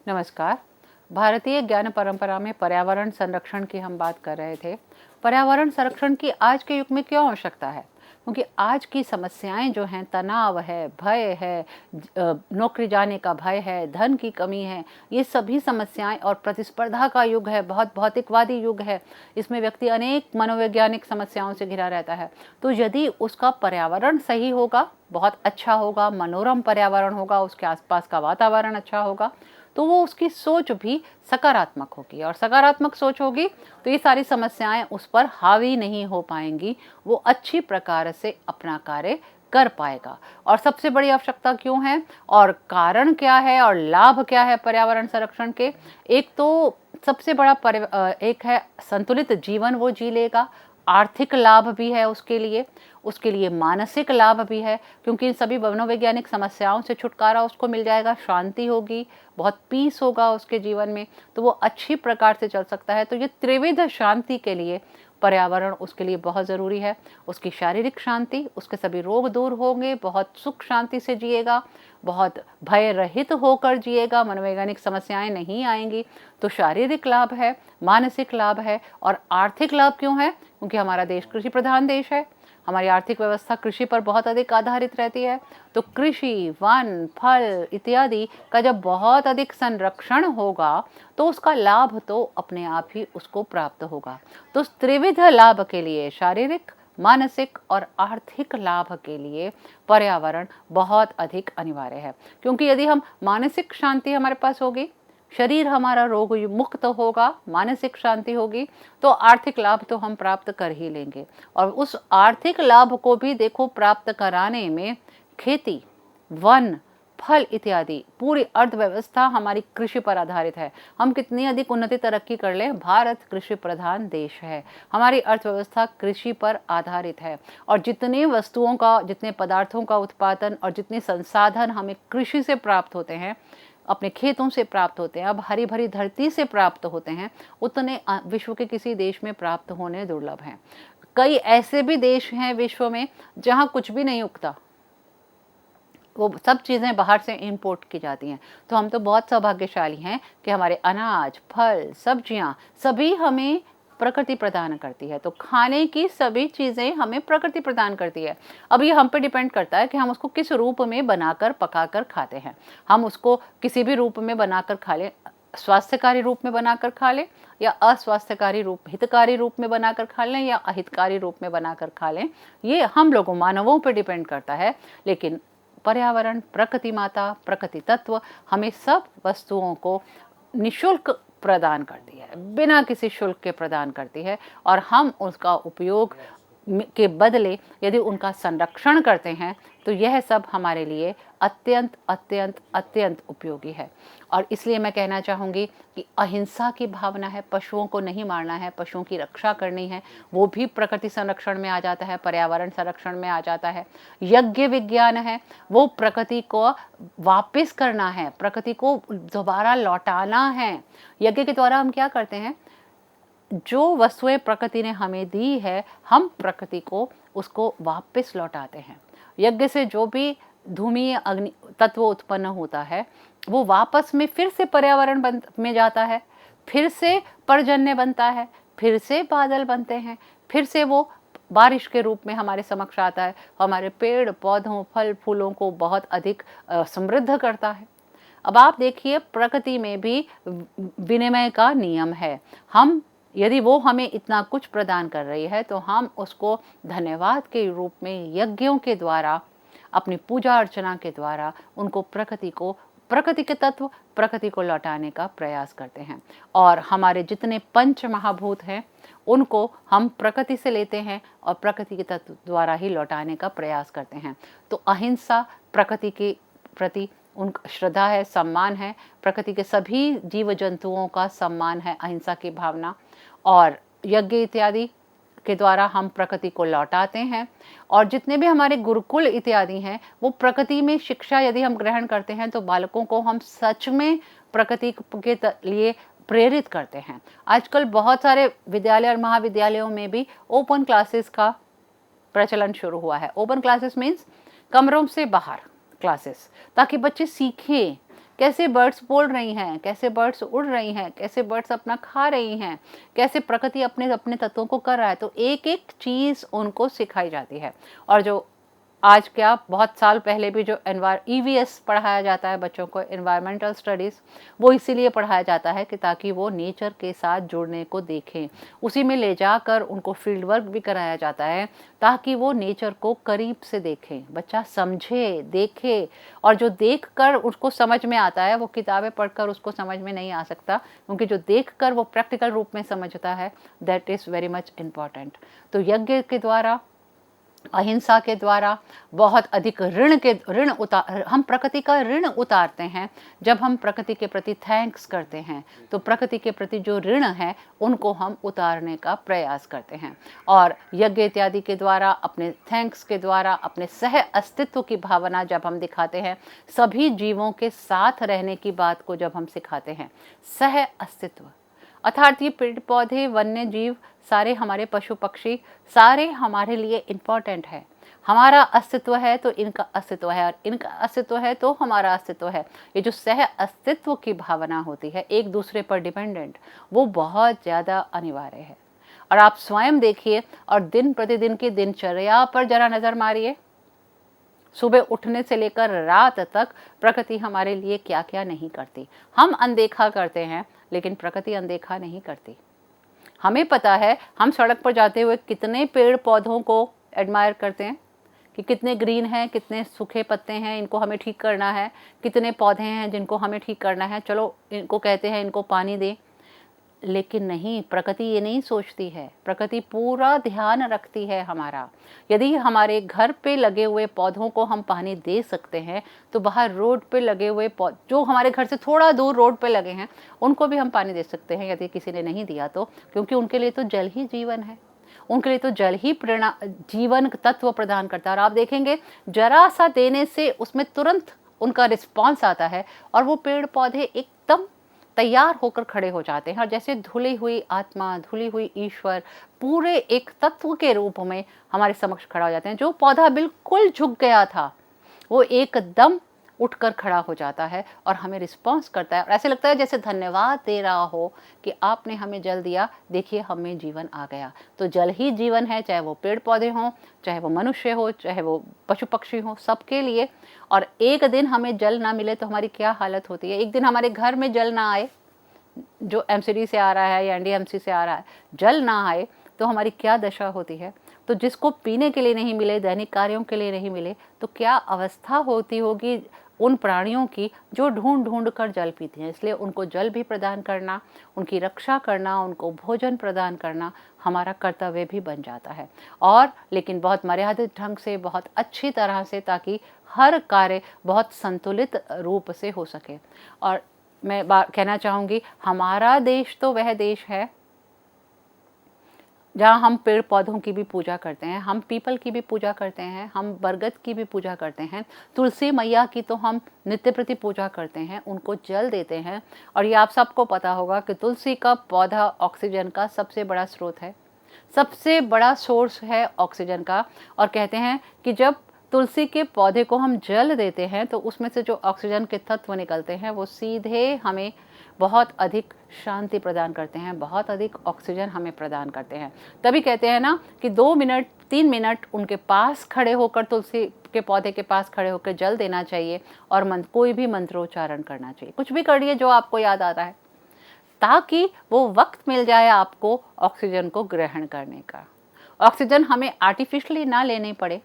नमस्कार। भारतीय ज्ञान परंपरा में पर्यावरण संरक्षण की हम बात कर रहे थे। पर्यावरण संरक्षण की आज के युग में क्यों आवश्यकता है? क्योंकि आज की समस्याएं जो हैं, तनाव है, भय है, नौकरी जाने का भय है, धन की कमी है, ये सभी समस्याएं और प्रतिस्पर्धा का युग है, बहुत भौतिकवादी युग है। इसमें व्यक्ति अनेक मनोवैज्ञानिक समस्याओं से घिरा रहता है। तो यदि उसका पर्यावरण सही होगा, बहुत अच्छा होगा, मनोरम पर्यावरण होगा, उसके आसपास का वातावरण अच्छा होगा, तो वो उसकी सोच भी सकारात्मक होगी, और सकारात्मक सोच होगी तो ये सारी समस्याएं उस पर हावी नहीं हो पाएंगी। वो अच्छी प्रकार से अपना कार्य कर पाएगा। और सबसे बड़ी आवश्यकता क्यों है और कारण क्या है और लाभ क्या है पर्यावरण संरक्षण के? एक तो सबसे बड़ा एक है संतुलित जीवन वो जी लेगा। आर्थिक लाभ भी है उसके लिए मानसिक लाभ भी है, क्योंकि इन सभी मनोवैज्ञानिक समस्याओं से छुटकारा उसको मिल जाएगा, शांति होगी, बहुत पीस होगा उसके जीवन में, तो वो अच्छी प्रकार से चल सकता है। तो ये त्रिविध शांति के लिए पर्यावरण उसके लिए बहुत ज़रूरी है। उसकी शारीरिक शांति, उसके सभी रोग दूर होंगे, बहुत सुख शांति से जिएगा, बहुत भय रहित होकर जिएगा, मनोवैज्ञानिक समस्याएं नहीं आएंगी। तो शारीरिक लाभ है, मानसिक लाभ है और आर्थिक लाभ क्यों है? क्योंकि हमारा देश कृषि प्रधान देश है। हमारी आर्थिक व्यवस्था कृषि पर बहुत अधिक आधारित रहती है। तो कृषि, वन, फल इत्यादि का जब बहुत अधिक संरक्षण होगा तो उसका लाभ तो अपने आप ही उसको प्राप्त होगा। तो त्रिविध लाभ के लिए, शारीरिक, मानसिक और आर्थिक लाभ के लिए पर्यावरण बहुत अधिक अनिवार्य है। क्योंकि यदि हम मानसिक शांति हमारे पास होगी, शरीर हमारा रोग मुक्त होगा, मानसिक शांति होगी, तो आर्थिक लाभ तो हम प्राप्त कर ही लेंगे। और उस आर्थिक लाभ को भी देखो प्राप्त कराने में खेती, वन, फल इत्यादि पूरी अर्थव्यवस्था हमारी कृषि पर आधारित है। हम कितनी अधिक उन्नति तरक्की कर लें, भारत कृषि प्रधान देश है, हमारी अर्थव्यवस्था कृषि पर आधारित है। और जितने वस्तुओं का, जितने पदार्थों का उत्पादन और जितने संसाधन हमें कृषि से प्राप्त होते हैं, अपने खेतों से प्राप्त होते हैं, अब हरी भरी धरती से प्राप्त होते हैं, उतने विश्व के किसी देश में प्राप्त होने दुर्लभ हैं। कई ऐसे भी देश हैं विश्व में जहाँ कुछ भी नहीं उगता, वो सब चीज़ें बाहर से इंपोर्ट की जाती हैं। तो हम तो बहुत सौभाग्यशाली हैं कि हमारे अनाज, फल, सब्जियाँ सभी हमें प्रकृति प्रदान करती है। तो खाने की सभी चीज़ें हमें प्रकृति प्रदान करती है। अब ये हम पे डिपेंड करता है कि हम उसको किस रूप में बनाकर, पकाकर खाते हैं। हम उसको किसी भी रूप में बनाकर खा लें, स्वास्थ्यकारी रूप में बनाकर खा लें या अस्वास्थ्यकारी रूप, हितकारी रूप में बनाकर खा लें या अहितकारी रूप में बनाकर खा लें, ये हम लोगों मानवों पर डिपेंड करता है। लेकिन पर्यावरण, प्रकृति माता, प्रकृति तत्व हमें सब वस्तुओं को निःशुल्क प्रदान करती है, बिना किसी शुल्क के प्रदान करती है। और हम उसका उपयोग के बदले यदि उनका संरक्षण करते हैं तो यह सब हमारे लिए अत्यंत अत्यंत अत्यंत उपयोगी है। और इसलिए मैं कहना चाहूँगी कि अहिंसा की भावना है, पशुओं को नहीं मारना है, पशुओं की रक्षा करनी है, वो भी प्रकृति संरक्षण में आ जाता है, पर्यावरण संरक्षण में आ जाता है। यज्ञ विज्ञान है, वो प्रकृति को वापस करना है, प्रकृति को दोबारा लौटाना है। यज्ञ के द्वारा हम क्या करते हैं? जो वस्तुएं प्रकृति ने हमें दी है, हम प्रकृति को उसको वापस लौटाते हैं। यज्ञ से जो भी धूमीय अग्नि तत्व उत्पन्न होता है, वो वापस में फिर से पर्यावरण में जाता है, फिर से पर्जन्य बनता है, फिर से बादल बनते हैं, फिर से वो बारिश के रूप में हमारे समक्ष आता है, हमारे पेड़ पौधों, फल फूलों को बहुत अधिक समृद्ध करता है। अब आप देखिए, प्रकृति में भी विनिमय का नियम है। हम यदि वो हमें इतना कुछ प्रदान कर रही है तो हम उसको धन्यवाद के रूप में यज्ञों के द्वारा, अपनी पूजा अर्चना के द्वारा उनको प्रकृति के तत्व, प्रकृति को लौटाने का प्रयास करते हैं। और हमारे जितने पंच महाभूत हैं उनको हम प्रकृति से लेते हैं और प्रकृति के तत्व द्वारा ही लौटाने का प्रयास करते हैं। तो अहिंसा, प्रकृति के प्रति उनका श्रद्धा है, सम्मान है, प्रकृति के सभी जीव जंतुओं का सम्मान है, अहिंसा की भावना। और यज्ञ इत्यादि के द्वारा हम प्रकृति को लौटाते हैं। और जितने भी हमारे गुरुकुल इत्यादि हैं, वो प्रकृति में शिक्षा यदि हम ग्रहण करते हैं तो बालकों को हम सच में प्रकृति के लिए प्रेरित करते हैं। आजकल बहुत सारे विद्यालय और महाविद्यालयों में भी ओपन क्लासेस का प्रचलन शुरू हुआ है। ओपन क्लासेस मीन्स कमरों से बाहर क्लासेस, ताकि बच्चे सीखें कैसे बर्ड्स बोल रही हैं, कैसे बर्ड्स उड़ रही हैं, कैसे बर्ड्स अपना खा रही हैं, कैसे प्रकृति अपने अपने तत्वों को कर रहा है। तो एक एक चीज़ उनको सिखाई जाती है। और जो आज क्या, बहुत साल पहले भी जो ईवीएस पढ़ाया जाता है बच्चों को, एनवायरमेंटल स्टडीज़, वो इसीलिए पढ़ाया जाता है कि ताकि वो नेचर के साथ जुड़ने को देखें। उसी में ले जाकर उनको फील्ड वर्क भी कराया जाता है ताकि वो नेचर को करीब से देखें, बच्चा समझे, देखे। और जो देख कर उसको समझ में आता है, वो किताबें पढ़कर उसको समझ में नहीं आ सकता, क्योंकि जो देख कर वो प्रैक्टिकल रूप में समझता है, that is very much important. तो यज्ञ के द्वारा, अहिंसा के द्वारा, बहुत अधिक हम प्रकृति का ऋण उतारते हैं। जब हम प्रकृति के प्रति थैंक्स करते हैं तो प्रकृति के प्रति जो ऋण है उनको हम उतारने का प्रयास करते हैं। और यज्ञ इत्यादि के द्वारा, अपने थैंक्स के द्वारा, अपने सह अस्तित्व की भावना जब हम दिखाते हैं, सभी जीवों के साथ रहने की बात को जब हम सिखाते हैं, सह अस्तित्व अर्थात ये पेड़ पौधे, वन्य जीव, सारे हमारे पशु पक्षी, सारे हमारे लिए इम्पॉर्टेंट है। हमारा अस्तित्व है तो इनका अस्तित्व है, और इनका अस्तित्व है तो हमारा अस्तित्व है। ये जो सह अस्तित्व की भावना होती है, एक दूसरे पर डिपेंडेंट, वो बहुत ज़्यादा अनिवार्य है। और आप स्वयं देखिए और दिन प्रतिदिन की दिनचर्या पर जरा नज़र मारिए। सुबह उठने से लेकर रात तक प्रकृति हमारे लिए क्या क्या नहीं करती। हम अनदेखा करते हैं, लेकिन प्रकृति अनदेखा नहीं करती। हमें पता है, हम सड़क पर जाते हुए कितने पेड़ पौधों को एडमायर करते हैं कि कितने ग्रीन हैं, कितने सूखे पत्ते हैं, इनको हमें ठीक करना है, कितने पौधे हैं जिनको हमें ठीक करना है, चलो इनको कहते हैं, इनको पानी दें। लेकिन नहीं, प्रकृति ये नहीं सोचती है। प्रकृति पूरा ध्यान रखती है हमारा। यदि हमारे घर पे लगे हुए पौधों को हम पानी दे सकते हैं, तो बाहर रोड पे लगे हुए जो हमारे घर से थोड़ा दूर रोड पे लगे हैं, उनको भी हम पानी दे सकते हैं, यदि किसी ने नहीं दिया तो। क्योंकि उनके लिए तो जल ही जीवन है, उनके लिए तो जल ही प्रेरणा, जीवन तत्व प्रदान करता है। और आप देखेंगे, जरा सा देने से उसमें तुरंत उनका रिस्पॉन्स आता है, और वो पेड़ पौधे एकदम तैयार होकर खड़े हो जाते हैं। और जैसे धुली हुई आत्मा, धुली हुई ईश्वर पूरे एक तत्व के रूप में हमारे समक्ष खड़ा हो जाते हैं। जो पौधा बिल्कुल झुक गया था, वो एकदम उठकर खड़ा हो जाता है और हमें रिस्पॉन्स करता है। और ऐसे लगता है जैसे धन्यवाद दे रहा हो कि आपने हमें जल दिया, देखिए हमें जीवन आ गया। तो जल ही जीवन है, चाहे वो पेड़ पौधे हों, चाहे वो मनुष्य हो, चाहे वो पशु पक्षी हो, सबके लिए। और एक दिन हमें जल ना मिले तो हमारी क्या हालत होती है। एक दिन हमारे घर में जल ना आए, जो एमसीडी से आ रहा है या एनडीएमसी से आ रहा है, जल ना आए तो हमारी क्या दशा होती है। तो जिसको पीने के लिए नहीं मिले, दैनिक कार्यों के लिए नहीं मिले, तो क्या अवस्था होती होगी उन प्राणियों की जो ढूंढ ढूंढ कर जल पीते हैं। इसलिए उनको जल भी प्रदान करना, उनकी रक्षा करना, उनको भोजन प्रदान करना हमारा कर्तव्य भी बन जाता है। और लेकिन बहुत मर्यादित ढंग से, बहुत अच्छी तरह से, ताकि हर कार्य बहुत संतुलित रूप से हो सके। और मैं कहना चाहूँगी, हमारा देश तो वह देश है जहाँ हम पेड़ पौधों की भी पूजा करते हैं, हम पीपल की भी पूजा करते हैं, हम बरगद की भी पूजा करते हैं, तुलसी मैया की तो हम नित्य प्रति पूजा करते हैं, उनको जल देते हैं। और ये आप सबको पता होगा कि तुलसी का पौधा ऑक्सीजन का सबसे बड़ा स्रोत है, सबसे बड़ा सोर्स है ऑक्सीजन का। और कहते हैं कि जब तुलसी के पौधे को हम जल देते हैं तो उसमें से जो ऑक्सीजन के तत्व निकलते हैं वो सीधे हमें बहुत अधिक शांति प्रदान करते हैं, बहुत अधिक ऑक्सीजन हमें प्रदान करते हैं। तभी कहते हैं ना कि 2 मिनट 3 मिनट उनके पास खड़े होकर, तुलसी के पौधे के पास खड़े होकर जल देना चाहिए और कोई भी मंत्रोच्चारण करना चाहिए। कुछ भी करिए जो आपको याद आता है, ताकि वो वक्त मिल जाए आपको ऑक्सीजन को ग्रहण करने का। ऑक्सीजन हमें आर्टिफिशियली ना लेने पड़े,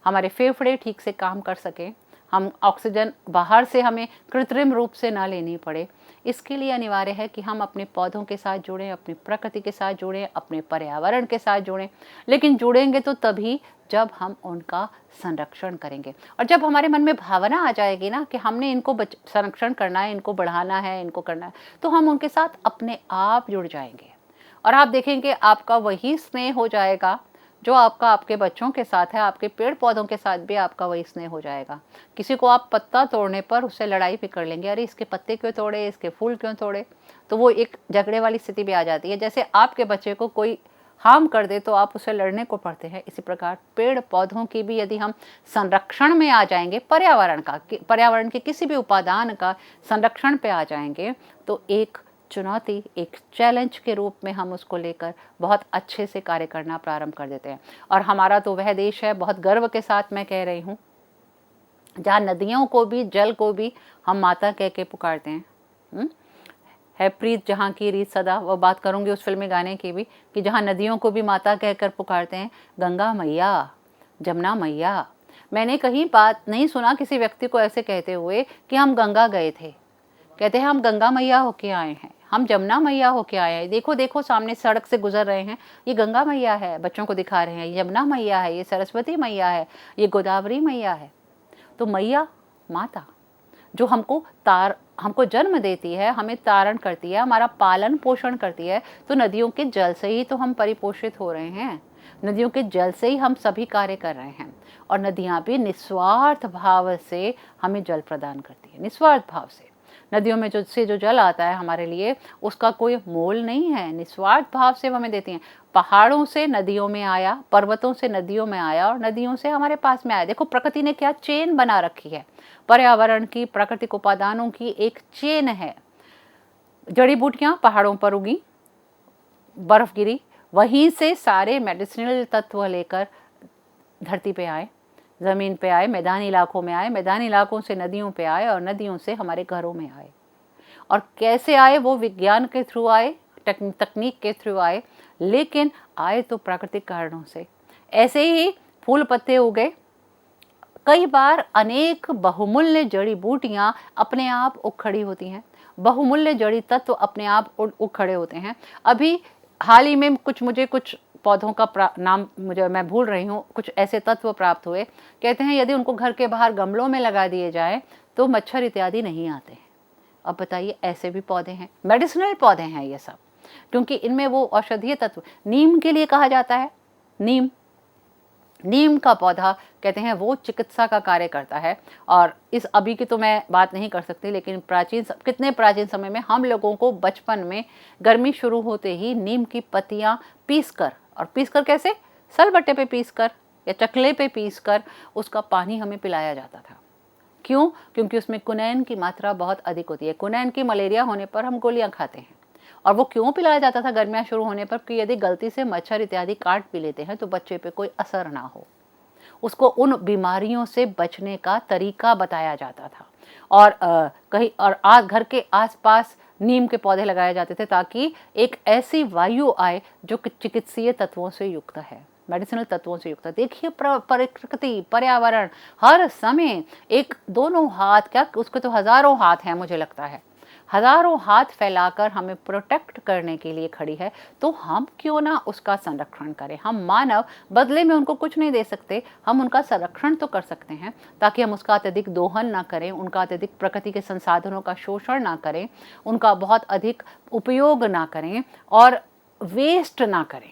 हमारे फेफड़े ठीक से काम कर सकें, हम ऑक्सीजन बाहर से हमें कृत्रिम रूप से ना लेनी पड़े। इसके लिए अनिवार्य है कि हम अपने पौधों के साथ जुड़ें, अपनी प्रकृति के साथ जुड़ें, अपने पर्यावरण के साथ जुड़ें। लेकिन जुड़ेंगे तो तभी जब हम उनका संरक्षण करेंगे। और जब हमारे मन में भावना आ जाएगी ना कि हमने इनको संरक्षण करना है, इनको बढ़ाना है, इनको करना है, तो हम उनके साथ अपने आप जुड़ जाएंगे। और आप देखेंगे आपका वही स्नेह हो जाएगा जो आपका आपके बच्चों के साथ है, आपके पेड़ पौधों के साथ भी आपका वही स्नेह हो जाएगा। किसी को आप पत्ता तोड़ने पर उससे लड़ाई भी कर लेंगे, अरे इसके पत्ते क्यों तोड़े, इसके फूल क्यों तोड़े, तो वो एक झगड़े वाली स्थिति भी आ जाती है। जैसे आपके बच्चे को कोई हार्म कर दे तो आप उसे लड़ने को पड़ते हैं। इसी प्रकार पेड़ पौधों की भी यदि हम संरक्षण में आ जाएंगे, पर्यावरण के किसी भी उपादान का संरक्षण पे आ जाएंगे, तो एक चुनौती, एक चैलेंज के रूप में हम उसको लेकर बहुत अच्छे से कार्य करना प्रारंभ कर देते हैं। और हमारा तो वह देश है, बहुत गर्व के साथ मैं कह रही हूँ, जहाँ नदियों को भी, जल को भी हम माता कह के पुकारते हैं। है प्रीत जहाँ की रीत सदा, वो बात करूँगी उस फिल्मी गाने की भी, कि जहाँ नदियों को भी माता कहकर पुकारते हैं, गंगा मैया, जमुना मैया। मैंने कहीं बात नहीं सुना किसी व्यक्ति को ऐसे कहते हुए कि हम गंगा गए थे। कहते हैं हम गंगा मैया होके आए हैं, हम जमुना मैया होके आए हैं। देखो देखो सामने सड़क से गुजर रहे हैं, ये गंगा मैया है, बच्चों को दिखा रहे हैं, ये यमुना मैया है, ये सरस्वती मैया है, ये गोदावरी मैया है। तो मैया, माता, जो हमको जन्म देती है, हमें तारण करती है, हमारा पालन पोषण करती है, तो नदियों के जल से ही तो हम परिपोषित हो रहे हैं, नदियों के जल से ही हम सभी कार्य कर रहे हैं। और नदियाँ भी निस्वार्थ भाव से हमें जल प्रदान करती है, निस्वार्थ भाव से। नदियों में जो जल आता है हमारे लिए, उसका कोई मोल नहीं है, निस्वार्थ भाव से हमें देती हैं। पहाड़ों से नदियों में आया, पर्वतों से नदियों में आया, और नदियों से हमारे पास में आया। देखो प्रकृति ने क्या चेन बना रखी है, पर्यावरण की, प्राकृतिक उपादानों की एक चेन है। जड़ी बूटियां पहाड़ों पर उगी, बर्फ गिरी, वहीं से सारे मेडिसिनल तत्व लेकर धरती पे आए, ज़मीन पे आए, मैदानी इलाकों में आए, मैदानी इलाकों से नदियों पे आए, और नदियों से हमारे घरों में आए। और कैसे आए, वो विज्ञान के थ्रू आए, तकनीक के थ्रू आए, लेकिन आए तो प्राकृतिक कारणों से। ऐसे ही फूल पत्ते उगे, कई बार अनेक बहुमूल्य जड़ी बूटियां अपने आप उखड़ी होती हैं, बहुमूल्य जड़ी तत्व अपने आप उखड़े होते हैं। अभी हाल ही में मुझे कुछ पौधों का नाम मैं भूल रही हूँ, कुछ ऐसे तत्व प्राप्त हुए। कहते हैं यदि उनको घर के बाहर गमलों में लगा दिए जाए तो मच्छर इत्यादि नहीं आते हैं। अब बताइए, ऐसे भी पौधे हैं, मेडिसिनल पौधे हैं ये सब, क्योंकि इनमें वो औषधीय तत्व, नीम के लिए कहा जाता है, नीम का पौधा कहते हैं वो चिकित्सा का कार्य करता है। और इस अभी की तो मैं बात नहीं कर सकती, लेकिन कितने प्राचीन समय में हम लोगों को बचपन में गर्मी शुरू होते ही नीम की पत्तियां पीसकर, और पीसकर कैसे, सलबट्टे पे पीसकर या चकले पे पीसकर उसका पानी हमें पिलाया जाता था। क्यों? क्योंकि उसमें कुनैन की मात्रा बहुत अधिक होती है। कुनैन की मलेरिया होने पर हम गोलियां खाते हैं। और वो क्यों पिलाया जाता था गर्मियाँ शुरू होने पर, कि यदि गलती से मच्छर इत्यादि काट भी लेते हैं तो बच्चे पे कोई असर ना हो, उसको उन बीमारियों से बचने का तरीका बताया जाता था। और घर के आसपास नीम के पौधे लगाए जाते थे, ताकि एक ऐसी वायु आए जो चिकित्सीय तत्वों से युक्त है, मेडिसिनल तत्वों से युक्त है। देखिए प्रकृति, पर्यावरण हर समय एक दोनों हाथ, क्या उसके तो हजारों हाथ हैं, मुझे लगता है हजारों हाथ फैलाकर हमें प्रोटेक्ट करने के लिए खड़ी है। तो हम क्यों ना उसका संरक्षण करें। हम मानव बदले में उनको कुछ नहीं दे सकते, हम उनका संरक्षण तो कर सकते हैं, ताकि हम उसका अत्यधिक दोहन ना करें, उनका अत्यधिक प्रकृति के संसाधनों का शोषण ना करें, उनका बहुत अधिक उपयोग ना करें और वेस्ट ना करें।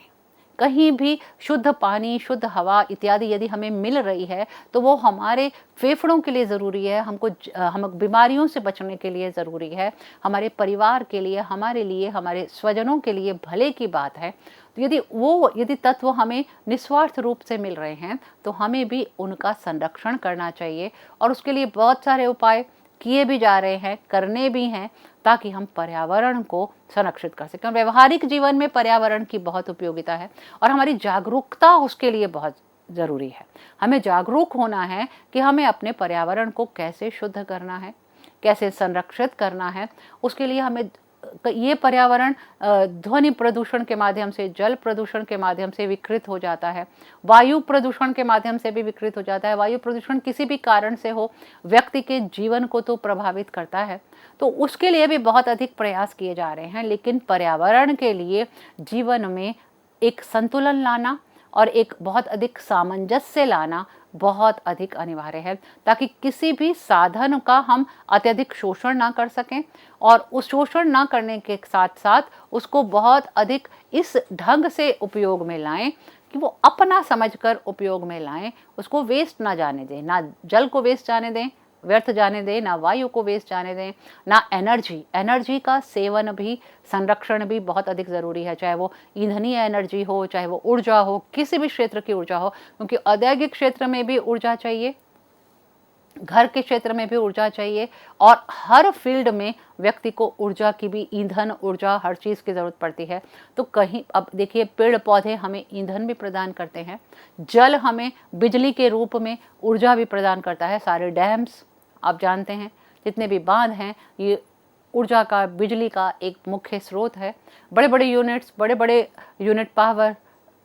कहीं भी शुद्ध पानी, शुद्ध हवा इत्यादि यदि हमें मिल रही है तो वो हमारे फेफड़ों के लिए ज़रूरी है, हम बीमारियों से बचने के लिए ज़रूरी है, हमारे परिवार के लिए, हमारे लिए, हमारे स्वजनों के लिए भले की बात है। तो यदि तत्व हमें निस्वार्थ रूप से मिल रहे हैं तो हमें भी उनका संरक्षण करना चाहिए। और उसके लिए बहुत सारे उपाय किए भी जा रहे हैं, करने भी हैं, ताकि हम पर्यावरण को संरक्षित कर सकें। व्यवहारिक जीवन में पर्यावरण की बहुत उपयोगिता है और हमारी जागरूकता उसके लिए बहुत ज़रूरी है। हमें जागरूक होना है कि हमें अपने पर्यावरण को कैसे शुद्ध करना है, कैसे संरक्षित करना है। उसके लिए हमें ये पर्यावरण ध्वनि प्रदूषण के माध्यम से, जल प्रदूषण के माध्यम से विकृत हो जाता है, वायु प्रदूषण के माध्यम से भी विकृत हो जाता है। वायु प्रदूषण किसी भी कारण से हो, व्यक्ति के जीवन को तो प्रभावित करता है, तो उसके लिए भी बहुत अधिक प्रयास किए जा रहे हैं। लेकिन पर्यावरण के लिए जीवन में एक संतुलन लाना और एक बहुत अधिक सामंजस्य लाना बहुत अधिक अनिवार्य है, ताकि किसी भी साधन का हम अत्यधिक शोषण ना कर सकें और उस शोषण ना करने के साथ साथ उसको बहुत अधिक इस ढंग से उपयोग में लाएं कि वो अपना समझकर उपयोग में लाएं, उसको वेस्ट ना जाने दें, ना जल को वेस्ट जाने दें, व्यर्थ जाने दें, ना वायु को वेस्ट जाने दें, ना एनर्जी का सेवन भी, संरक्षण भी बहुत अधिक ज़रूरी है, चाहे वो ईंधनीय एनर्जी हो, चाहे वो ऊर्जा हो, किसी भी क्षेत्र की ऊर्जा हो, क्योंकि औद्योगिक क्षेत्र में भी ऊर्जा चाहिए, घर के क्षेत्र में भी ऊर्जा चाहिए, और हर फील्ड में व्यक्ति को ऊर्जा की भी, ईंधन, ऊर्जा, हर चीज़ की ज़रूरत पड़ती है। तो कहीं अब देखिए, पेड़ पौधे हमें ईंधन भी प्रदान करते हैं, जल हमें बिजली के रूप में ऊर्जा भी प्रदान करता है। सारे डैम्स आप जानते हैं, जितने भी बांध हैं, ये ऊर्जा का, बिजली का एक मुख्य स्रोत है। बड़े बड़े यूनिट्स, बड़े बड़े यूनिट पावर,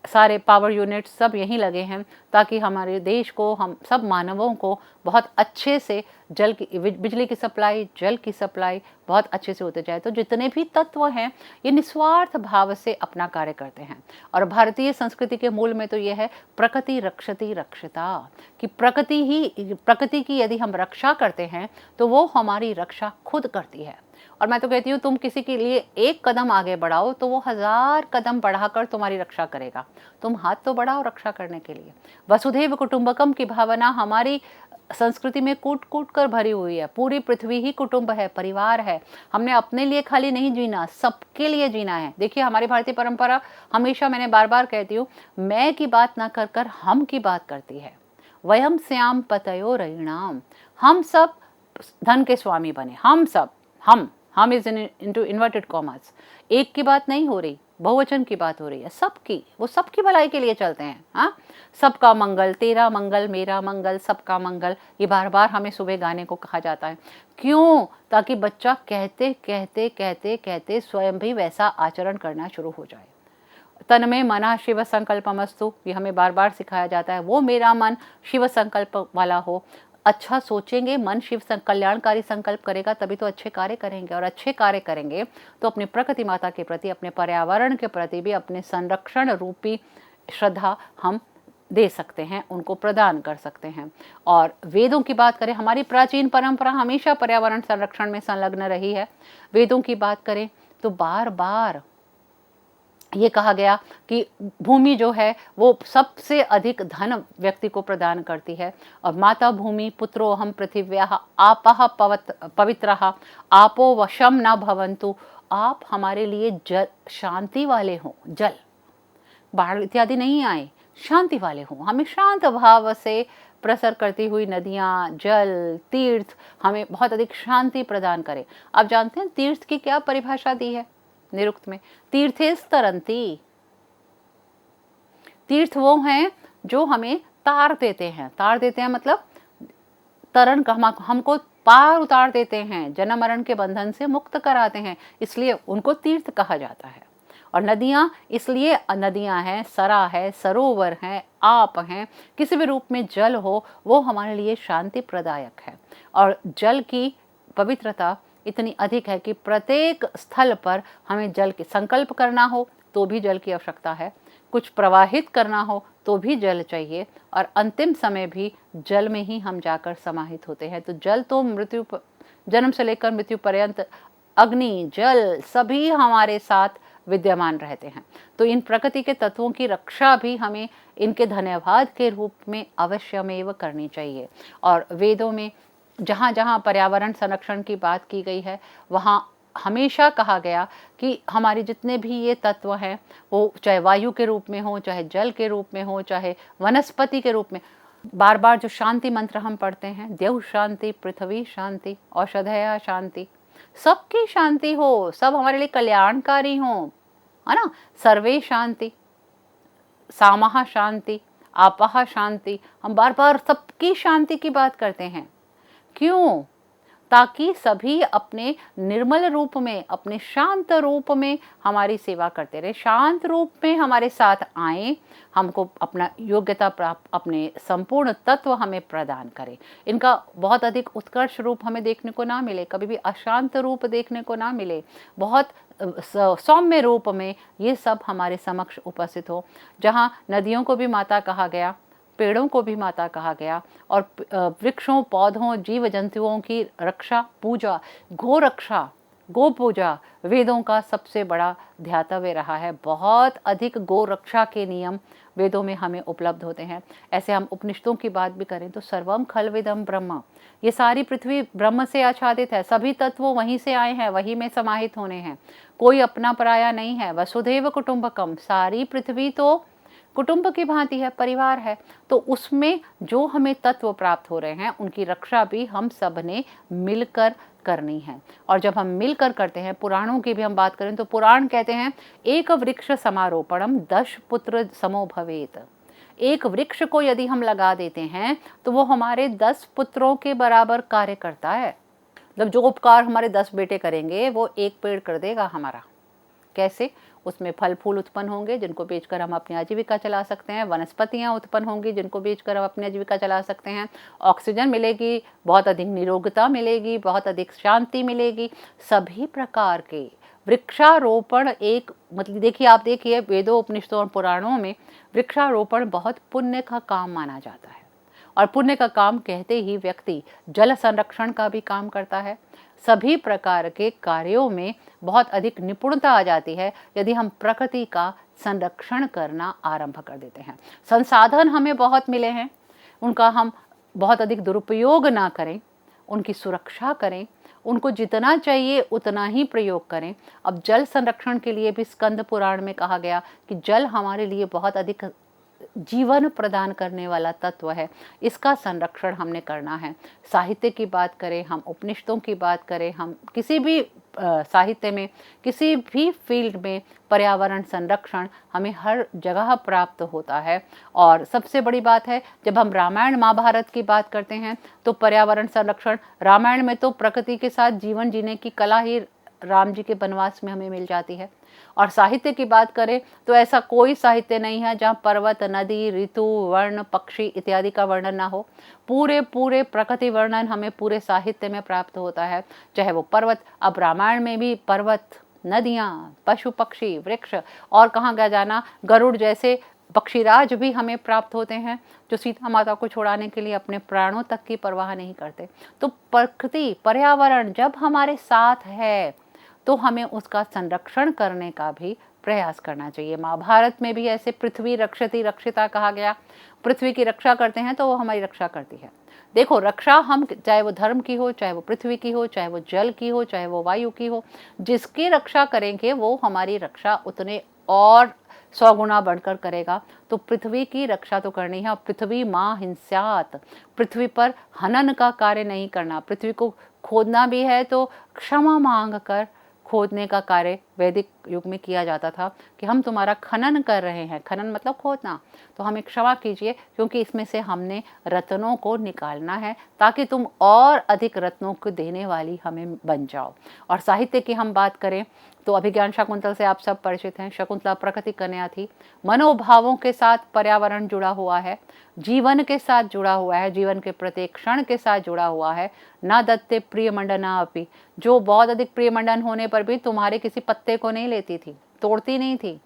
सारे पावर यूनिट सब यहीं लगे हैं, ताकि हमारे देश को, हम सब मानवों को बहुत अच्छे से जल की, बिजली की सप्लाई, जल की सप्लाई बहुत अच्छे से होते जाए। तो जितने भी तत्व हैं, ये निस्वार्थ भाव से अपना कार्य करते हैं। और भारतीय संस्कृति के मूल में तो ये है, प्रकृति रक्षति रक्षिता, कि प्रकृति की यदि हम रक्षा करते हैं तो वो हमारी रक्षा खुद करती है। और मैं तो कहती हूँ, तुम किसी के लिए एक कदम आगे बढ़ाओ तो वो 1000 कदम बढ़ाकर तुम्हारी रक्षा करेगा। तुम हाथ तो बढ़ाओ रक्षा करने के लिए। वसुधैव कुटुंबकम की भावना हमारी संस्कृति में कूट कूट कर भरी हुई है। पूरी पृथ्वी ही कुटुंब है, परिवार है। हमने अपने लिए खाली नहीं जीना, सबके लिए जीना है। देखिए, हमारी भारतीय परंपरा हमेशा, मैंने बार बार कहती हूँ, मैं की बात ना कर कर हम की बात करती है। वयम श्याम पतयो रयिणाम, हम सब धन के स्वामी बने, हम सब, हम इज इनटू इन्वर्टेड कॉमर्स। एक की बात नहीं हो रही, बहुवचन की बात हो रही है, सबकी, वो सबकी भलाई के लिए चलते हैं। हाँ, सबका मंगल, तेरा मंगल मेरा मंगल, सबका मंगल, ये बार बार हमें सुबह गाने को कहा जाता है। क्यों? ताकि बच्चा कहते कहते कहते कहते स्वयं भी वैसा आचरण करना शुरू हो जाए। तन में मना शिव संकल्पमस्तु, ये हमें बार बार सिखाया जाता है। वो मेरा मन शिव संकल्प वाला हो। अच्छा सोचेंगे, मन शिव कल्याणकारी संकल्प करेगा, तभी तो अच्छे कार्य करेंगे। और अच्छे कार्य करेंगे तो अपने प्रकृति माता के प्रति, अपने पर्यावरण के प्रति भी अपने संरक्षण रूपी श्रद्धा हम दे सकते हैं, उनको प्रदान कर सकते हैं। और वेदों की बात करें, हमारी प्राचीन परंपरा हमेशा पर्यावरण संरक्षण में संलग्न रही है। वेदों की बात करें तो बार बार ये कहा गया कि भूमि जो है वो सबसे अधिक धन व्यक्ति को प्रदान करती है। और माता भूमि पुत्रो हम पृथिव्याः आपः पवित्रः आपो वशम न भवन्तु, आप हमारे लिए जल, शांति वाले हों, जल बाढ़ इत्यादि नहीं आए, शांति वाले हों, हमें शांत भाव से प्रसर करती हुई नदियाँ, जल, तीर्थ हमें बहुत अधिक शांति प्रदान करें। आप जानते हैं तीर्थ की क्या परिभाषा दी है निरुक्त में? तीर्थेस्तरन्ति, तीर्थ वो हैं जो हमें तार देते हैं। तार देते हैं मतलब तरण का, हमको पार उतार देते हैं, जन्म मरण के बंधन से मुक्त कराते हैं, इसलिए उनको तीर्थ कहा जाता है। और नदियाँ इसलिए नदियाँ हैं, सरा है, सरोवर हैं, आप हैं, किसी भी रूप में जल हो वो हमारे लिए शांति प्रदायक है। और जल की पवित्रता इतनी अधिक है कि प्रत्येक स्थल पर हमें जल के संकल्प करना हो तो भी जल की आवश्यकता है, कुछ प्रवाहित करना हो तो भी जल चाहिए, और अंतिम समय भी जल में ही हम जाकर समाहित होते हैं। तो जल तो जन्म से लेकर मृत्यु पर्यंत, अग्नि, जल सभी हमारे साथ विद्यमान रहते हैं। तो इन प्रकृति के तत्वों की रक्षा भी हमें इनके धन्यवाद के रूप में अवश्यमेव करनी चाहिए। और वेदों में जहाँ जहाँ पर्यावरण संरक्षण की बात की गई है, वहाँ हमेशा कहा गया कि हमारे जितने भी ये तत्व हैं, वो चाहे वायु के रूप में हो, चाहे जल के रूप में हो, चाहे वनस्पति के रूप में, बार बार जो शांति मंत्र हम पढ़ते हैं, देव शांति, पृथ्वी शांति, औषधया शांति, सबकी शांति हो, सब हमारे लिए कल्याणकारी हो, है ना। सर्वे शांति, सामः शांति, आपः शांति, हम बार बार सबकी शांति की बात करते हैं। क्यों? ताकि सभी अपने निर्मल रूप में, अपने शांत रूप में हमारी सेवा करते रहे, शांत रूप में हमारे साथ आए, हमको अपना योग्यता प्राप्त, अपने संपूर्ण तत्व हमें प्रदान करें। इनका बहुत अधिक उत्कर्ष रूप हमें देखने को ना मिले, कभी भी अशांत रूप देखने को ना मिले, बहुत सौम्य रूप में ये सब हमारे समक्ष उपस्थित हो। जहाँ नदियों को भी माता कहा गया, पेड़ों को भी माता कहा गया, और वृक्षों, पौधों, जीव जंतुओं की रक्षा, पूजा, गो रक्षा, गो पूजा वेदों का सबसे बड़ा ध्यातव्य रहा है। बहुत अधिक गो रक्षा के नियम वेदों में हमें उपलब्ध होते हैं। ऐसे हम उपनिषदों की बात भी करें तो सर्वम खलविदम ब्रह्म, ये सारी पृथ्वी ब्रह्म से आच्छादित है। सभी तत्व वहीं से आए हैं, वहीं में समाहित होने हैं। कोई अपना पराया नहीं है। वसुधैव कुटुंबकम, सारी पृथ्वी तो कुटुंब की भांति है, परिवार है। तो उसमें जो हमें तत्व प्राप्त हो रहे हैं उनकी रक्षा भी हम सब ने मिलकर करनी है। और जब हम मिलकर करते हैं, पुराणों की भी हम बात करें तो पुराण कहते हैं एक वृक्ष समारोपणम 10 पुत्र समो भवेत। एक वृक्ष को यदि हम लगा देते हैं तो वो हमारे 10 पुत्रों के बराबर कार्य करता है। मतलब जो उपकार हमारे 10 बेटे करेंगे वो एक पेड़ कर देगा हमारा। कैसे? उसमें फल फूल उत्पन्न होंगे जिनको बेचकर हम अपनी आजीविका चला सकते हैं। वनस्पतियां उत्पन्न होंगी जिनको बेचकर हम अपनी आजीविका चला सकते हैं। ऑक्सीजन मिलेगी, बहुत अधिक निरोगता मिलेगी, बहुत अधिक शांति मिलेगी। सभी प्रकार के वृक्षारोपण एक मतलब देखिए, आप देखिए वेदों उपनिषदों और पुराणों में वृक्षारोपण बहुत पुण्य का काम माना जाता है। और पुण्य का काम कहते ही व्यक्ति जल संरक्षण का भी काम करता है। सभी प्रकार के कार्यों में बहुत अधिक निपुणता आ जाती है यदि हम प्रकृति का संरक्षण करना आरंभ कर देते हैं। संसाधन हमें बहुत मिले हैं, उनका हम बहुत अधिक दुरुपयोग ना करें, उनकी सुरक्षा करें, उनको जितना चाहिए उतना ही प्रयोग करें। अब जल संरक्षण के लिए भी स्कंद पुराण में कहा गया कि जल हमारे लिए बहुत अधिक जीवन प्रदान करने वाला तत्व है, इसका संरक्षण हमने करना है। साहित्य की बात करें, हम उपनिषदों की बात करें, हम किसी भी साहित्य में, किसी भी फील्ड में पर्यावरण संरक्षण हमें हर जगह प्राप्त होता है। और सबसे बड़ी बात है, जब हम रामायण महाभारत की बात करते हैं तो पर्यावरण संरक्षण, रामायण में तो प्रकृति के साथ जीवन जीने की कला ही राम जी के वनवास में हमें मिल जाती है। और साहित्य की बात करें तो ऐसा कोई साहित्य नहीं है जहाँ पर्वत, नदी, ऋतु, वर्ण, पक्षी इत्यादि का वर्णन ना हो। पूरे पूरे प्रकृति वर्णन हमें पूरे साहित्य में प्राप्त होता है, चाहे वो पर्वत, अब रामायण में भी पर्वत, नदियाँ, पशु पक्षी, वृक्ष, और कहाँ क्या जाना, गरुड़ जैसे पक्षीराज भी हमें प्राप्त होते हैं जो सीता माता को छुड़ाने के लिए अपने प्राणों तक की परवाह नहीं करते। तो प्रकृति, पर्यावरण जब हमारे साथ है तो हमें उसका संरक्षण करने का भी प्रयास करना चाहिए। महाभारत में भी ऐसे पृथ्वी रक्षति रक्षिता कहा गया। पृथ्वी की रक्षा करते हैं तो वो हमारी रक्षा करती है। देखो, रक्षा हम चाहे वो धर्म की हो, चाहे वो पृथ्वी की हो, चाहे वो जल की हो, चाहे वो वायु की हो, जिसकी रक्षा करेंगे वो हमारी रक्षा उतने और 100 गुना बढ़कर करेगा। तो पृथ्वी की रक्षा तो करनी है। और पृथ्वी माँ हिंस्यात, पृथ्वी पर हनन का कार्य नहीं करना। पृथ्वी को खोदना भी है तो क्षमा मांग कर खोदने का कार्य वैदिक युग में किया जाता था कि हम तुम्हारा खनन कर रहे हैं। खनन मतलब खोदना, तो हमें क्षमा कीजिए क्योंकि इसमें से हमने रत्नों को निकालना है ताकि तुम और अधिक रत्नों को देने वाली हमें बन जाओ। और साहित्य की हम बात करें तो अभिज्ञान शाकुंतल से आप सब परिचित हैं। शकुंतला प्रकृति कन्या थी। मनोभावों के साथ पर्यावरण जुड़ा हुआ है, जीवन के साथ जुड़ा हुआ है, जीवन के प्रत्येक क्षण के साथ जुड़ा हुआ है। ना दत्ते प्रिय मंडना अपि, जो बहुत अधिक प्रिय मंडन होने पर भी तुम्हारे किसी पत्ते को नहीं लेती थी, तोड़ती नहीं थी।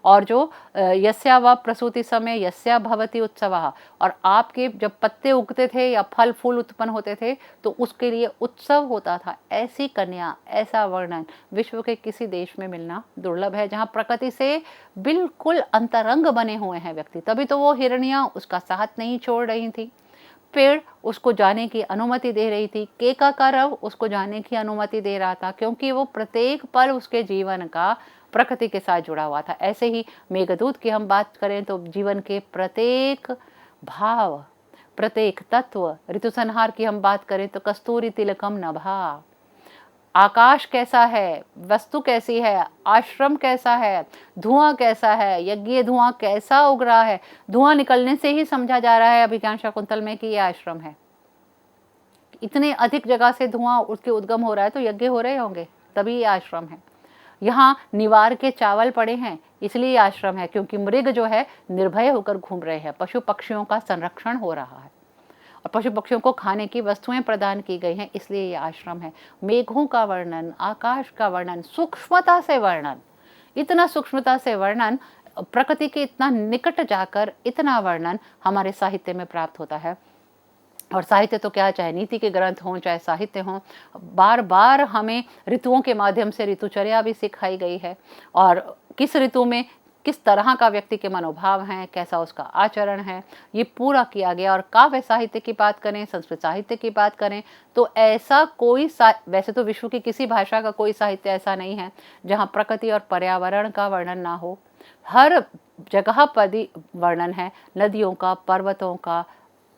और जो यस्या व प्रसूति समय यस्या भवति उत्सवः, और आपके जब पत्ते उगते थे या फल फूल उत्पन्न होते थे तो उसके लिए उत्सव होता था। ऐसी कन्या, ऐसा वर्णन विश्व के किसी देश में मिलना दुर्लभ है, जहाँ प्रकृति से बिल्कुल अंतरंग बने हुए हैं व्यक्ति। तभी तो वो हिरनियाँ उसका साथ नहीं छोड़ रही थी, पेड़ उसको जाने की अनुमति दे रही थी, केका का रव उसको जाने की अनुमति दे रहा था, क्योंकि वो प्रत्येक पल उसके जीवन का प्रकृति के साथ जुड़ा हुआ था। ऐसे ही मेघदूत की हम बात करें तो जीवन के प्रत्येक भाव, प्रत्येक तत्व, ऋतु संहार की हम बात करें तो कस्तूरी तिलकम नभा, आकाश कैसा है, वस्तु कैसी है, आश्रम कैसा है, धुआं कैसा है, यज्ञ धुआं कैसा उग रहा है। धुआं निकलने से ही समझा जा रहा है अभिज्ञान शाकुंतल में कि ये आश्रम है। इतने अधिक जगह से धुआं उसके उद्गम हो रहा है तो यज्ञ हो रहे होंगे, तभी ये आश्रम है। यहाँ निवार के चावल पड़े हैं इसलिए आश्रम है, क्योंकि मृग जो है निर्भय होकर घूम रहे हैं। पशु पक्षियों का संरक्षण हो रहा है और पशु पक्षियों को खाने की वस्तुएं प्रदान की गई हैं, इसलिए ये आश्रम है। मेघों का वर्णन, आकाश का वर्णन, सूक्ष्मता से वर्णन, इतना सूक्ष्मता से वर्णन, प्रकृति के इतना निकट जाकर इतना वर्णन हमारे साहित्य में प्राप्त होता है। और साहित्य तो क्या, चाहे नीति के ग्रंथ हों, चाहे साहित्य हों, बार बार हमें ऋतुओं के माध्यम से ऋतुचर्या भी सिखाई गई है, और किस ऋतु में किस तरह का व्यक्ति के मनोभाव हैं, कैसा उसका आचरण है, ये पूरा किया गया। और काव्य साहित्य की बात करें, संस्कृत साहित्य की बात करें, तो ऐसा कोई वैसे तो विश्व की किसी भाषा का कोई साहित्य ऐसा नहीं है जहाँ प्रकृति और पर्यावरण का वर्णन ना हो। हर जगह पदी वर्णन है, नदियों का, पर्वतों का,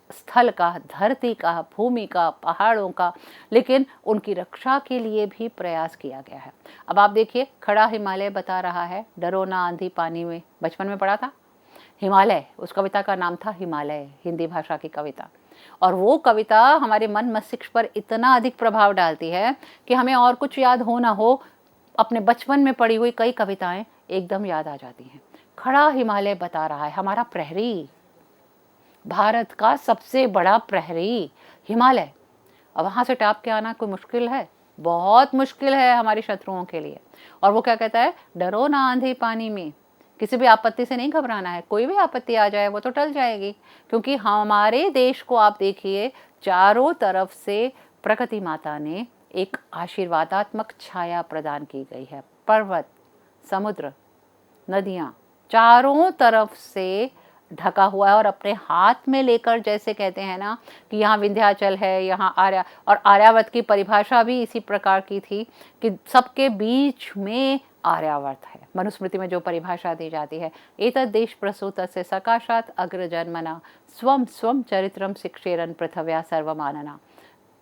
स्थल का, धरती का, भूमि का, पहाड़ों का, लेकिन उनकी रक्षा के लिए भी प्रयास किया गया है। अब आप देखिए, खड़ा हिमालय बता रहा है, डरो ना आंधी पानी में, बचपन में पढ़ा था। हिमालय, उस कविता का नाम था हिमालय, हिंदी भाषा की कविता। और वो कविता हमारे मन मस्तिष्क पर इतना अधिक प्रभाव डालती है कि हमें और कुछ याद हो ना हो, अपने बचपन में पढ़ी हुई कई कविताएं एकदम याद आ जाती हैं। खड़ा हिमालय बता रहा है, हमारा प्रहरी, भारत का सबसे बड़ा प्रहरी हिमालय। अब वहाँ से टाप के आना कोई मुश्किल है? बहुत मुश्किल है हमारे शत्रुओं के लिए। और वो क्या कहता है, डरो ना आंधी पानी में, किसी भी आपत्ति से नहीं घबराना है, कोई भी आपत्ति आ जाए वो तो टल जाएगी, क्योंकि हमारे देश को आप देखिए, चारों तरफ से प्रकृति माता ने एक आशीर्वादात्मक छाया प्रदान की गई है। पर्वत, समुद्र, नदियाँ चारों तरफ से ढका हुआ है, और अपने हाथ में लेकर, जैसे कहते हैं ना कि यहाँ विंध्याचल है, यहाँ और आर्यावर्त की परिभाषा भी इसी प्रकार की थी कि सबके बीच में आर्यावर्त है। मनुस्मृति में जो परिभाषा दी जाती है, एतद् देश प्रसूतस्य सकाशात् अग्रजन्मना स्वं स्वं चरित्रम शिक्षेरन् पृथव्या सर्वमानना।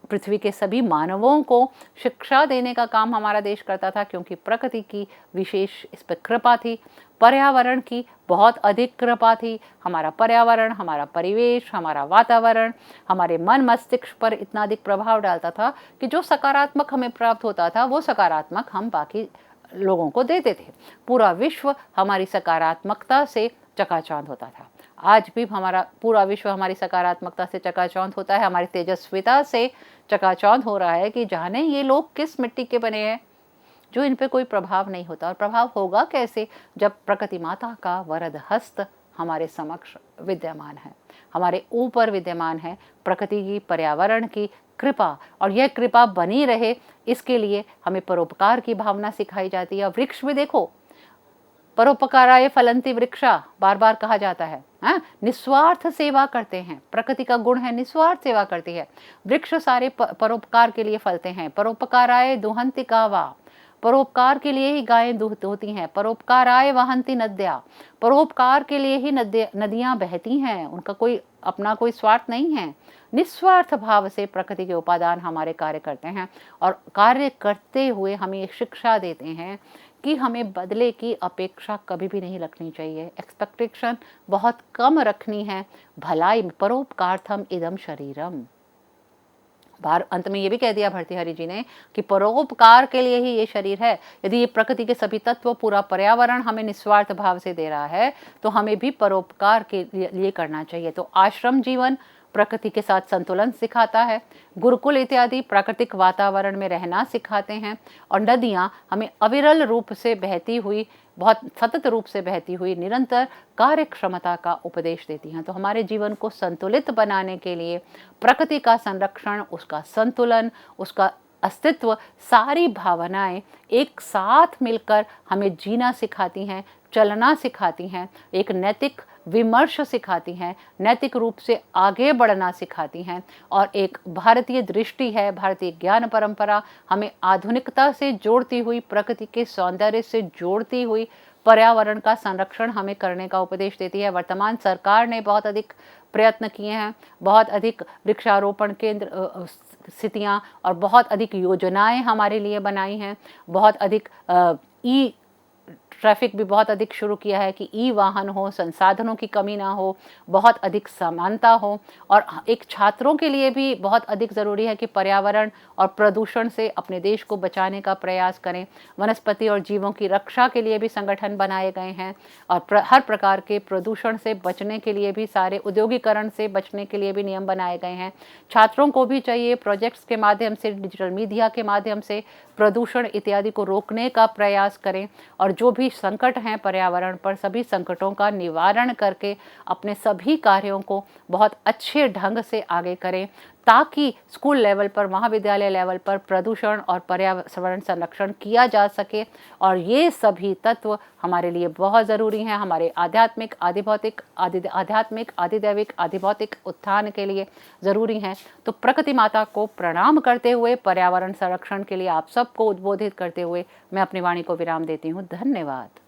पृथ्वी के सभी मानवों को शिक्षा देने का काम हमारा देश करता था, क्योंकि प्रकृति की विशेष इस पर कृपा थी, पर्यावरण की बहुत अधिक कृपा थी। हमारा पर्यावरण, हमारा परिवेश, हमारा वातावरण हमारे मन मस्तिष्क पर इतना अधिक प्रभाव डालता था कि जो सकारात्मक हमें प्राप्त होता था वो सकारात्मक हम बाकी लोगों को देते थे। पूरा विश्व हमारी सकारात्मकता से चकाचौंध होता था। आज भी हमारा पूरा विश्व हमारी सकारात्मकता से चकाचौंध होता है, हमारी तेजस्विता से चकाचौंध हो रहा है कि जाने ये लोग किस मिट्टी के बने हैं, जो इन पे कोई प्रभाव नहीं होता। और प्रभाव होगा कैसे, जब प्रकृति माता का वरद हस्त हमारे समक्ष विद्यमान है, हमारे ऊपर विद्यमान है, प्रकृति की, पर्यावरण की कृपा। और यह कृपा बनी रहे, इसके लिए हमें परोपकार की भावना सिखाई जाती है। वृक्ष भी देखो, परोपकाराय फलंति वृक्षा, बार बार कहा जाता है, निस्वार्थ सेवा करते हैं। प्रकृति का गुण है, निस्वार्थ सेवा करती है। वृक्ष सारे परोपकार के लिए फलते हैं। परोपकाराय दुहंति कावा, परोपकार के लिए ही गायें दूध होती हैं। परोपकाराय वहंति नद्या, परोपकार के लिए ही नदियां बहती हैं, उनका कोई अपना कोई स्वार्थ नहीं है। निस्वार्थ भाव से प्रकृति के उपादान हमारे कार्य करते हैं, और कार्य करते हुए हमें एक शिक्षा देते हैं कि हमें बदले की अपेक्षा कभी भी नहीं रखनी चाहिए। एक्सपेक्टेशन बहुत कम रखनी है। भलाई परोपकार्थम इदम शरीरम, अंत में ये भी कह दिया भर्तृहरि जी ने कि परोपकार के लिए ही ये शरीर है। यदि ये प्रकृति के सभी तत्व, पूरा पर्यावरण हमें निस्वार्थ भाव से दे रहा है, तो हमें भी परोपकार के लिए करना चाहिए। तो आश्रम जीवन प्रकृति के साथ संतुलन सिखाता है, गुरुकुल इत्यादि प्राकृतिक वातावरण में रहना सिखाते हैं, और नदियाँ हमें अविरल रूप से बहती हुई, बहुत सतत रूप से बहती हुई निरंतर कार्य क्षमता का उपदेश देती हैं। तो हमारे जीवन को संतुलित बनाने के लिए प्रकृति का संरक्षण, उसका संतुलन, उसका अस्तित्व, सारी भावनाएं एक साथ मिलकर हमें जीना सिखाती हैं, चलना सिखाती हैं, एक नैतिक विमर्श सिखाती हैं, नैतिक रूप से आगे बढ़ना सिखाती हैं। और एक भारतीय दृष्टि है, भारतीय ज्ञान परंपरा हमें आधुनिकता से जोड़ती हुई, प्रकृति के सौंदर्य से जोड़ती हुई पर्यावरण का संरक्षण हमें करने का उपदेश देती है। वर्तमान सरकार ने बहुत अधिक प्रयत्न किए हैं, बहुत अधिक वृक्षारोपण केंद्र स्थितियाँ और बहुत अधिक योजनाएं हमारे लिए बनाई हैं। बहुत अधिक ई ट्रैफिक भी बहुत अधिक शुरू किया है कि ई वाहन हो, संसाधनों की कमी ना हो, बहुत अधिक समानता हो। और एक छात्रों के लिए भी बहुत अधिक ज़रूरी है कि पर्यावरण और प्रदूषण से अपने देश को बचाने का प्रयास करें। वनस्पति और जीवों की रक्षा के लिए भी संगठन बनाए गए हैं, और हर प्रकार के प्रदूषण से बचने के लिए भी, सारे औद्योगिकरण से बचने के लिए भी नियम बनाए गए हैं। छात्रों को भी चाहिए प्रोजेक्ट्स के माध्यम से, डिजिटल मीडिया के माध्यम से प्रदूषण इत्यादि को रोकने का प्रयास करें, और जो भी संकट हैं पर्यावरण पर, सभी संकटों का निवारण करके अपने सभी कार्यों को बहुत अच्छे ढंग से आगे करें, ताकि स्कूल लेवल पर, महाविद्यालय लेवल पर प्रदूषण और पर्यावरण संरक्षण किया जा सके। और ये सभी तत्व हमारे लिए बहुत ज़रूरी हैं, हमारे आध्यात्मिक, आधिभौतिक, आधिदैविक, आधिभौतिक उत्थान के लिए ज़रूरी हैं। तो प्रकृति माता को प्रणाम करते हुए, पर्यावरण संरक्षण के लिए आप सबको उद्बोधित करते हुए मैं अपनी वाणी को विराम देती हूँ। धन्यवाद।